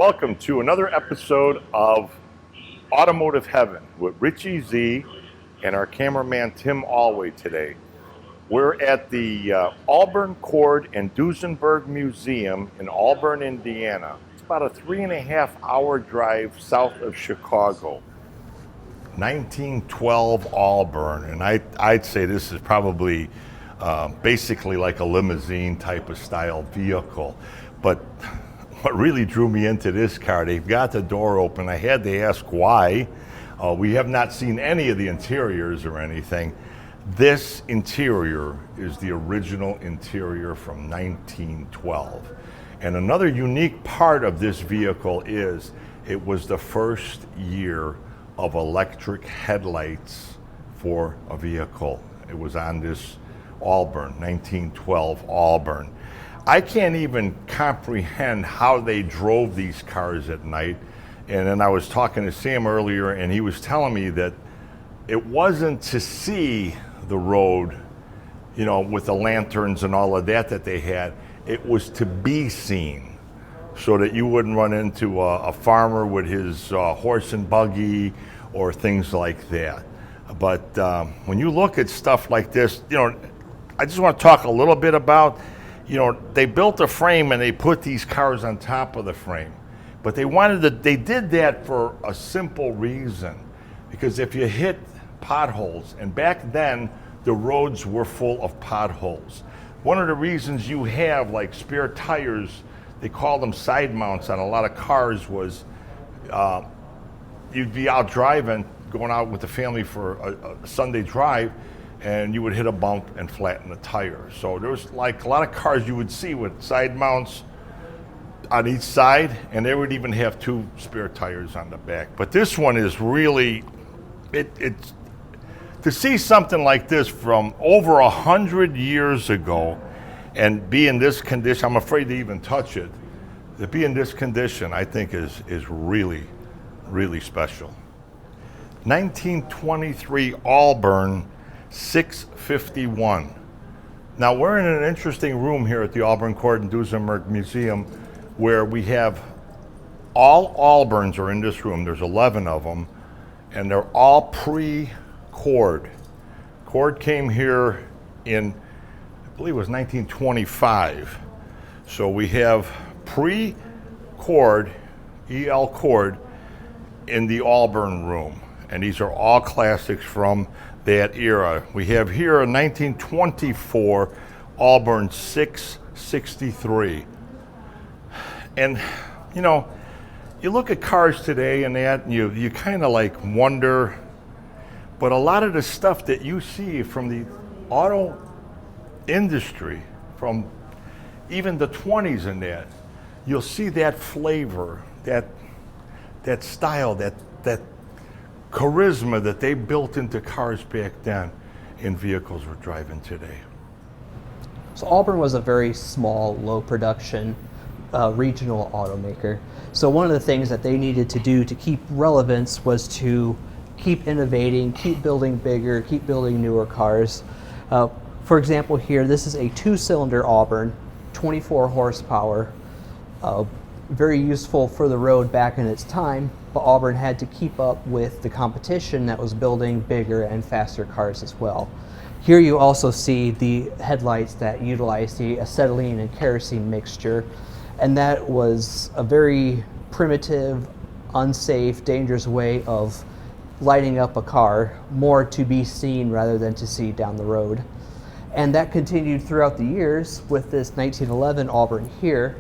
Welcome to another episode of Automotive Heaven with Richie Zie and our cameraman Tim Alway today. We're at the Auburn, Cord, and Duesenberg Museum in Auburn, Indiana. It's about a 3.5-hour drive south of Chicago. 1912 Auburn, and I'd say this is probably basically like a limousine type of style vehicle. But what really drew me into this car, they've got the door open. I had to ask why. We have not seen any of the interiors or anything. This interior is the original interior from 1912. And another unique part of this vehicle is it was the first year of electric headlights for a vehicle. It was on this Auburn, 1912 Auburn. I can't even comprehend how they drove these cars at night. And then I was talking to Sam earlier, and he was telling me that it wasn't to see the road, you know, with the lanterns and all of that they had. It was to be seen, so that you wouldn't run into a farmer with his horse and buggy or things like that. But when you look at stuff like this, you know, I just want to talk a little bit about, you know, they built a frame and they put these cars on top of the frame. But they did that for a simple reason. Because if you hit potholes, and back then the roads were full of potholes. One of the reasons you have like spare tires, they call them side mounts on a lot of cars, was you'd be out driving, going out with the family for a Sunday drive, and you would hit a bump and flatten the tire. So there was like a lot of cars you would see with side mounts on each side, and they would even have 2 spare tires on the back. But this one is really, it's to see something like this from over 100 years ago and be in this condition. I'm afraid to even touch it. To be in this condition, I think is really, really special. 1923 Auburn 651. Now we're in an interesting room here at the Auburn, Cord, and Duesenberg Museum, where we have all Auburns are in this room. There's 11 of them, and they're all pre-Cord. Cord came here in, I believe it was 1925. So we have pre-Cord, E.L. Cord, in the Auburn room. And these are all classics from that era. We have here a 1924 Auburn 663. And, you know, you look at cars today and that, and you kind of like wonder, but a lot of the stuff that you see from the auto industry, from even the 20s and that, you'll see that flavor, that style, that charisma that they built into cars back then in vehicles we're driving today. So Auburn was a very small, low production regional automaker. So one of the things that they needed to do to keep relevance was to keep innovating, keep building bigger, keep building newer cars. For example here, this is a 2-cylinder Auburn, 24 horsepower, very useful for the road back in its time, but Auburn had to keep up with the competition that was building bigger and faster cars as well. Here you also see the headlights that utilize the acetylene and kerosene mixture, and that was a very primitive, unsafe, dangerous way of lighting up a car, more to be seen rather than to see down the road. And that continued throughout the years with this 1911 Auburn here.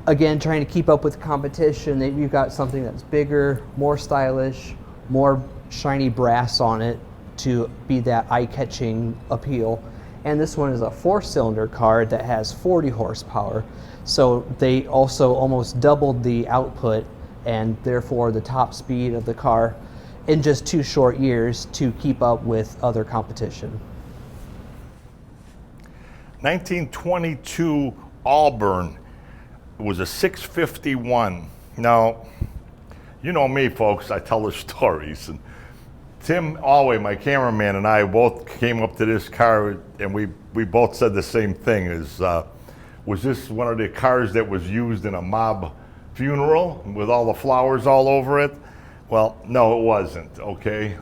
Again, trying to keep up with competition, you've got something that's bigger, more stylish, more shiny brass on it to be that eye-catching appeal. And this one is a 4-cylinder car that has 40 horsepower. So they also almost doubled the output and therefore the top speed of the car in just 2 short years to keep up with other competition. 1922 Auburn. It was a 651. Now, you know me, folks, I tell the stories. And Tim Alway, my cameraman, and I both came up to this car, and we both said the same thing, is Was this one of the cars that was used in a mob funeral with all the flowers all over it? Well, no, it wasn't, okay?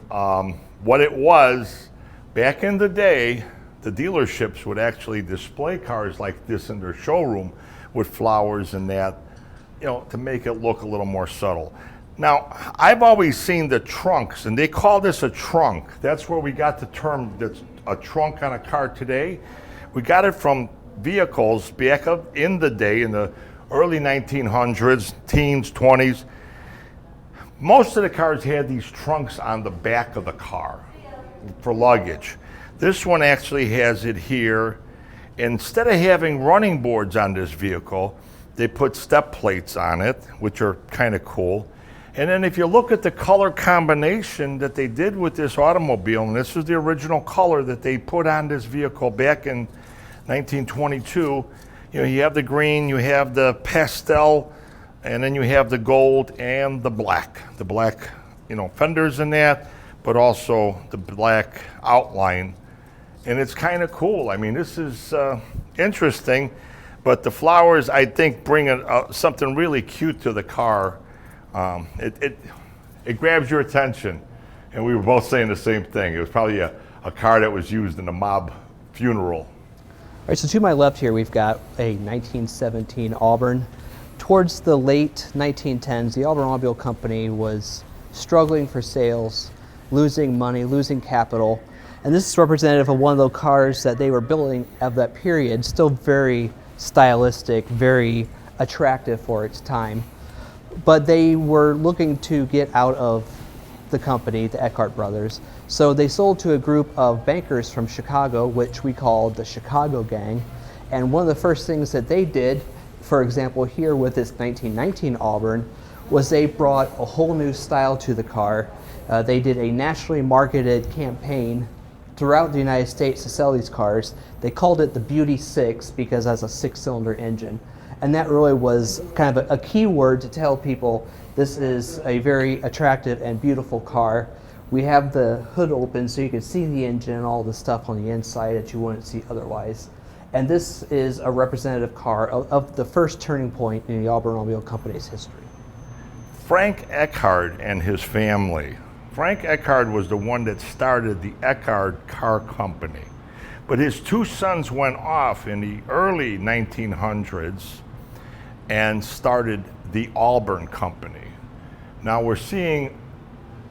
What it was, back in the day, the dealerships would actually display cars like this in their showroom with flowers and that, you know, to make it look a little more subtle. Now, I've always seen the trunks, and they call this a trunk. That's where we got the term that's a trunk on a car today. We got it from vehicles back up in the day, in the early 1900s, teens, 20s. Most of the cars had these trunks on the back of the car for luggage. This one actually has it here. Instead of having running boards on this vehicle, they put step plates on it, which are kind of cool. And then if you look at the color combination that they did with this automobile, and this is the original color that they put on this vehicle back in 1922, you know, you have the green, you have the pastel, and then you have the gold and the black. The black, you know, fenders in that, but also the black outline. And it's kind of cool. I mean, this is interesting, but the flowers, I think, bring something really cute to the car. It grabs your attention, and we were both saying the same thing. It was probably a car that was used in a mob funeral. All right, so to my left here, we've got a 1917 Auburn. Towards the late 1910s, the Auburn Automobile Company was struggling for sales, losing money, losing capital, and this is representative of one of the cars that they were building of that period, still very stylistic, very attractive for its time. But they were looking to get out of the company, the Eckhart brothers. So they sold to a group of bankers from Chicago, which we called the Chicago Gang. And one of the first things that they did, for example, here with this 1919 Auburn, was they brought a whole new style to the car. They did a nationally marketed campaign throughout the United States to sell these cars. They called it the Beauty 6 because it has a 6-cylinder engine. And that really was kind of a key word to tell people this is a very attractive and beautiful car. We have the hood open so you can see the engine and all the stuff on the inside that you wouldn't see otherwise. And this is a representative car of the first turning point in the Auburn Automobile Company's history. Frank Eckhart and his family. Frank Eckhart was the one that started the Eckhart Car Company. But his two sons went off in the early 1900s and started the Auburn Company. Now we're seeing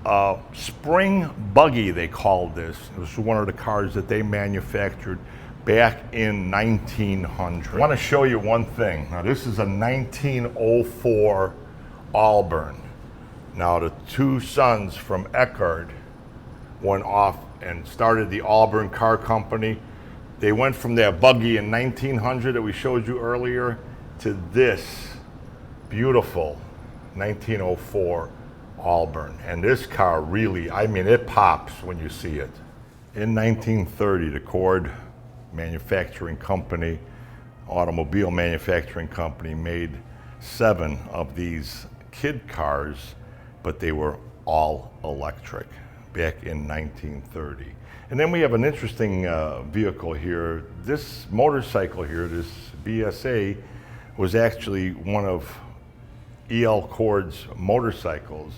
a spring buggy, they called this. It was one of the cars that they manufactured back in 1900. I want to show you one thing. Now this is a 1904 Auburn. Now the two sons from Eckhart went off and started the Auburn Car Company. They went from that buggy in 1900 that we showed you earlier to this beautiful 1904 Auburn. And this car really, I mean, it pops when you see it. In 1930, the Cord Manufacturing Company, automobile manufacturing company, made 7 of these kid cars, but they were all electric back in 1930. And then we have an interesting vehicle here. This motorcycle here, this BSA, was actually one of E.L. Cord's motorcycles.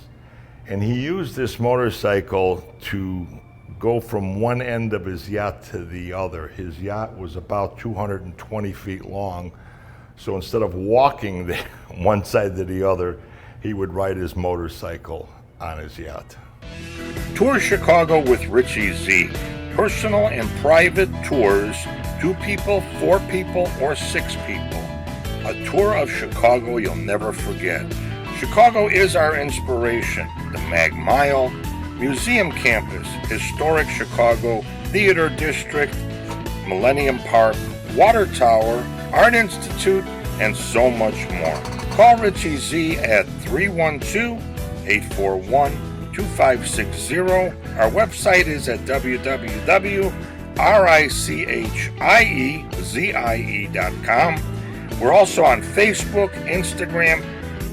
And he used this motorcycle to go from one end of his yacht to the other. His yacht was about 220 feet long. So instead of walking one side to the other, he would ride his motorcycle on his yacht. Tour Chicago with Richie Zie. Personal and private tours, 2 people, 4 people, or 6 people. A tour of Chicago you'll never forget. Chicago is our inspiration. The Mag Mile, Museum Campus, Historic Chicago, Theater District, Millennium Park, Water Tower, Art Institute, and so much more. Call Richie Zie at 312-841-2560. Our website is at www.richiezie.com. We're also on Facebook, Instagram,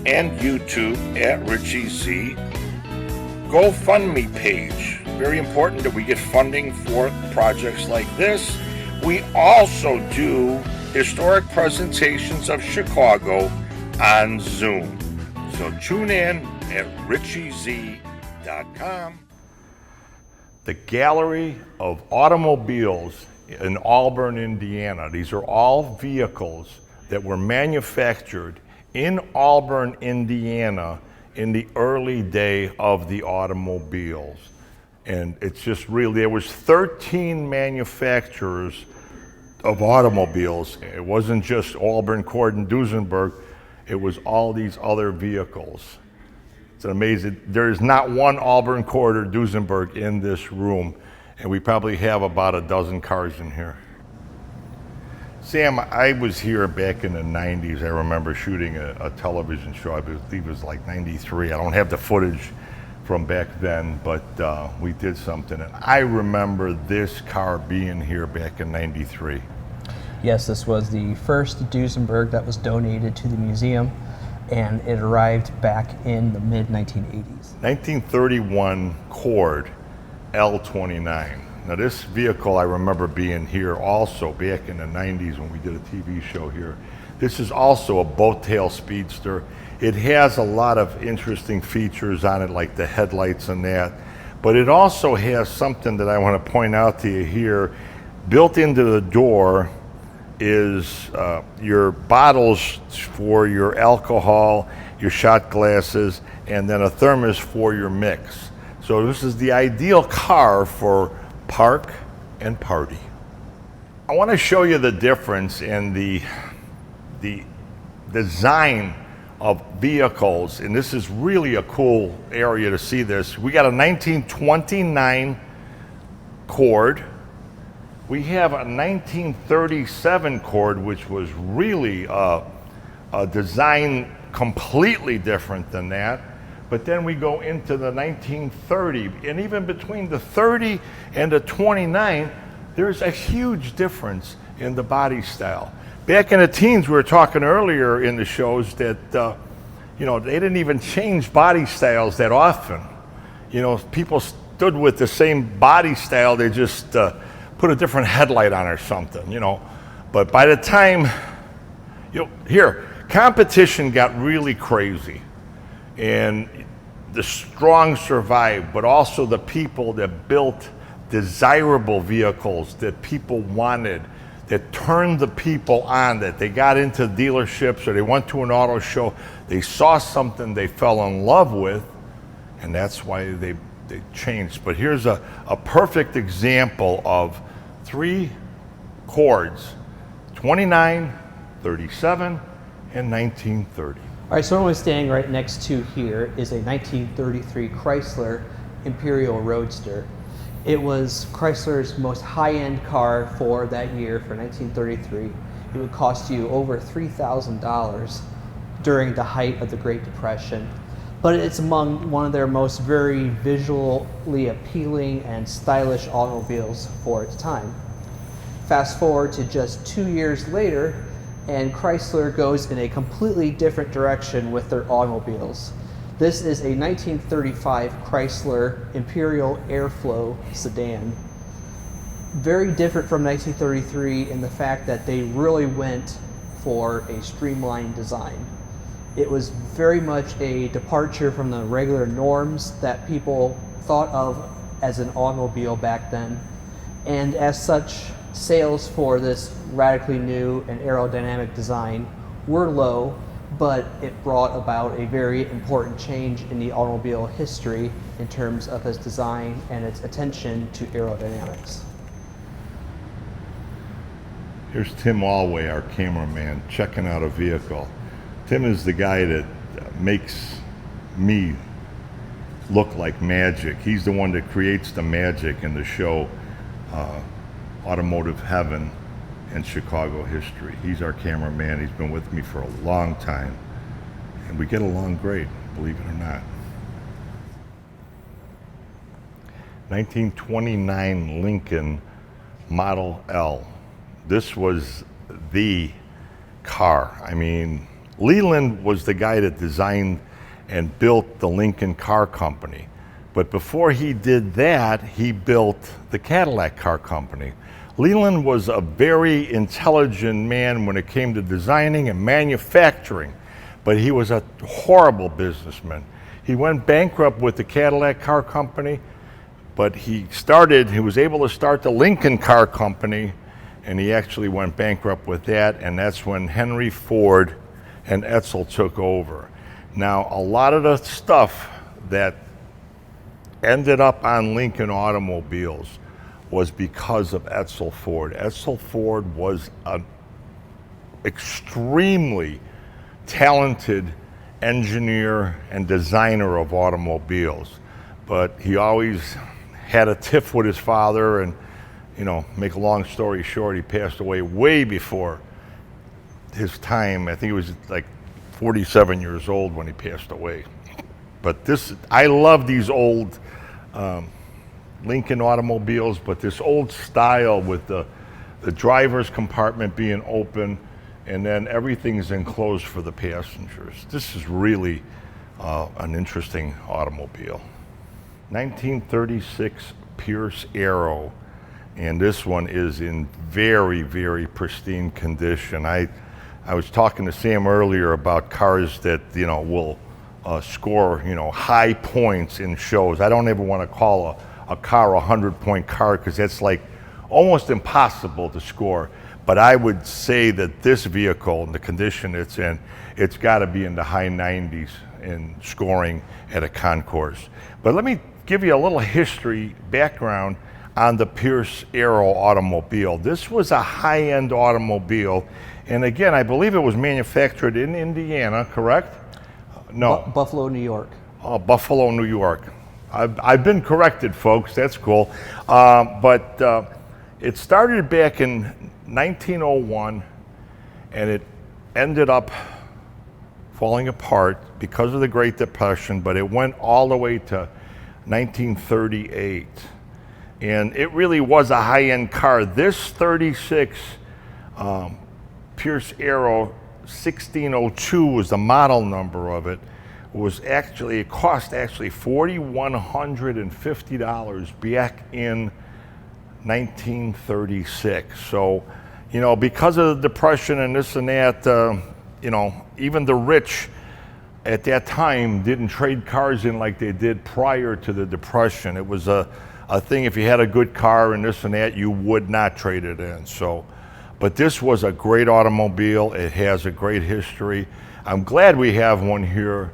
and YouTube at Richie Zie. GoFundMe page. Very important that we get funding for projects like this. We also do historic presentations of Chicago on Zoom. So tune in at richiezie.com. The Gallery of Automobiles in Auburn, Indiana. These are all vehicles that were manufactured in Auburn, Indiana in the early day of the automobiles. And it's just really, there was 13 manufacturers of automobiles. It wasn't just Auburn, Cord, and Duesenberg. It was all these other vehicles. It's amazing. There is not one Auburn, Cord, or Duesenberg in this room, and we probably have about a dozen cars in here. Sam, I was here back in the 90s. I remember shooting a television show. I believe it was like 93. I don't have the footage from back then, but we did something. And I remember this car being here back in 93. Yes, this was the first Duesenberg that was donated to the museum, and it arrived back in the mid-1980s. 1931 Cord L29. Now this vehicle I remember being here also back in the 90s when we did a TV show here. This is also a boat tail speedster. It has a lot of interesting features on it, like the headlights and that, but it also has something that I want to point out to you here. Built into the door is your bottles for your alcohol, your shot glasses, and then a thermos for your mix. So this is the ideal car for park and party. I want to show you the difference in the design of vehicles, and this is really a cool area to see this. We got a 1929 Cord. We have a 1937 Cord, which was really a design completely different than that. But then we go into the 1930, and even between the 30 and the 29, there's a huge difference in the body style. Back in the teens, we were talking earlier in the shows that, they didn't even change body styles that often. People stood with the same body style, they just put a different headlight on or something, But by the time, competition got really crazy. And the strong survived, but also the people that built desirable vehicles that people wanted, that turned the people on, that they got into dealerships or they went to an auto show, they saw something they fell in love with, and that's why they changed. But here's a perfect example of 3 Cords, 29, 37, and 1930. All right, so what we're standing right next to here is a 1933 Chrysler Imperial Roadster. It was Chrysler's most high-end car for that year, for 1933. It would cost you over $3,000 during the height of the Great Depression. But it's among one of their most very visually appealing and stylish automobiles for its time. Fast forward to just 2 years later, and Chrysler goes in a completely different direction with their automobiles. This is a 1935 Chrysler Imperial Airflow sedan. Very different from 1933 in the fact that they really went for a streamlined design. It was very much a departure from the regular norms that people thought of as an automobile back then. And as such, sales for this radically new and aerodynamic design were low, but it brought about a very important change in the automobile history in terms of its design and its attention to aerodynamics. Here's Tim Alway, our cameraman, checking out a vehicle. Tim is the guy that makes me look like magic. He's the one that creates the magic in the show Automotive Heaven and Chicago History. He's our cameraman. He's been with me for a long time, and we get along great, believe it or not. 1929 Lincoln Model L. This was the car. I mean, Leland was the guy that designed and built the Lincoln Car Company. But before he did that, he built the Cadillac Car Company. Leland was a very intelligent man when it came to designing and manufacturing, but he was a horrible businessman. He went bankrupt with the Cadillac Car Company, but he was able to start the Lincoln Car Company, and he actually went bankrupt with that, and that's when Henry Ford and Edsel took over. Now, a lot of the stuff that ended up on Lincoln automobiles was because of Edsel Ford. Edsel Ford was an extremely talented engineer and designer of automobiles, but he always had a tiff with his father, and make a long story short, he passed away way before his time. I think he was like 47 years old when he passed away. But I love these old Lincoln automobiles, but this old style with the driver's compartment being open and then everything's enclosed for the passengers. This is really an interesting automobile. 1936 Pierce Arrow, and this one is in very, very pristine condition. I was talking to Sam earlier about cars that will score high points in shows. I don't ever want to call a car a 100-point car because that's like almost impossible to score. But I would say that this vehicle, in the condition it's in, it's got to be in the high 90s in scoring at a concourse. But let me give you a little history background on the Pierce Arrow automobile. This was a high-end automobile, and again, I believe it was manufactured in Indiana, correct? No. Buffalo, New York. Oh, Buffalo, New York. I've been corrected, folks. That's cool. But it started back in 1901, and it ended up falling apart because of the Great Depression, but it went all the way to 1938. And it really was a high-end car. This 36 Pierce Arrow 1602 was the model number of it. It cost $4,150 back in 1936. So, because of the Depression and this and that, even the rich at that time didn't trade cars in like they did prior to the Depression. It was a thing, if you had a good car and this and that, you would not trade it in. So, but this was a great automobile. It has a great history. I'm glad we have one here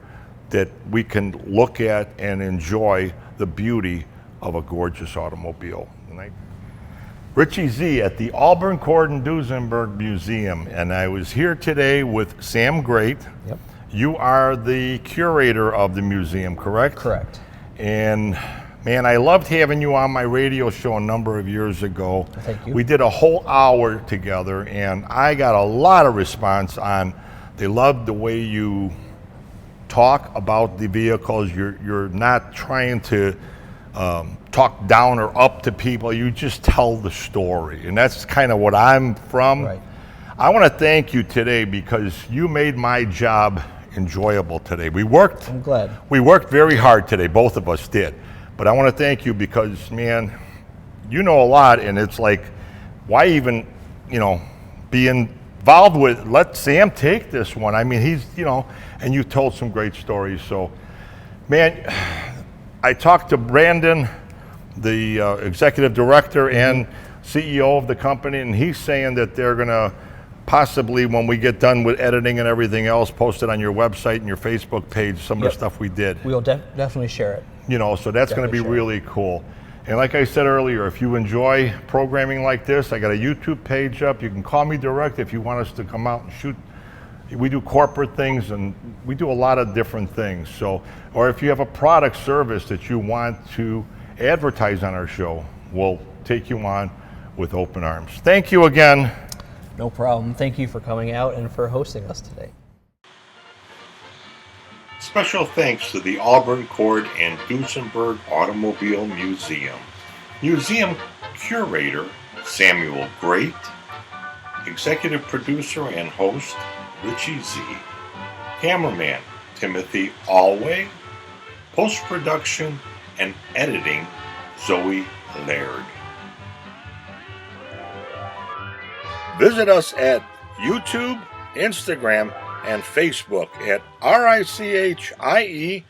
that we can look at and enjoy the beauty of a gorgeous automobile. Richie Zie at the Auburn and Duesenberg Museum, and I was here today with Sam Grate. Yep. You are the curator of the museum, correct? Correct. And man, I loved having you on my radio show a number of years ago. Thank you. We did a whole hour together, and I got a lot of response on, they loved the way you talk about the vehicles. You're not trying to talk down or up to people. You just tell the story, and that's kind of what I'm from. Right. I want to thank you today because you made my job enjoyable today. I'm glad. We worked very hard today, both of us did. But I want to thank you because, man, you know a lot, and it's like, why even, be involved with, let Sam take this one. I mean, he's, and you told some great stories. So, man, I talked to Brandon, the executive director and CEO of the company, and he's saying that they're going to possibly, when we get done with editing and everything else, post it on your website and your Facebook page, some of the stuff we did. We'll definitely share it. So that's going to be really cool. And like I said earlier, if you enjoy programming like this, I got a YouTube page up. You can call me direct if you want us to come out and shoot. We do corporate things, and we do a lot of different things. So, or if you have a product service that you want to advertise on our show, we'll take you on with open arms. Thank you again. No problem. Thank you for coming out and for hosting us today. Special thanks to the Auburn and Duesenberg Automobile Museum. Museum Curator Samuel Grate, Executive Producer and Host Richie Zie, Cameraman Timothy Alway, Post-Production and Editing Zoe Laird. Visit us at YouTube, Instagram, and Facebook at RICHIEZIE.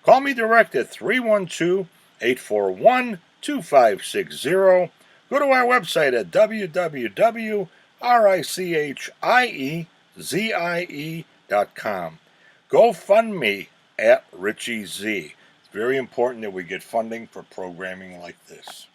Call me direct at 312-841-2560. Go to our website at www.RICHIEZIE.com. Go fund me at Richie Zie. It's very important that we get funding for programming like this.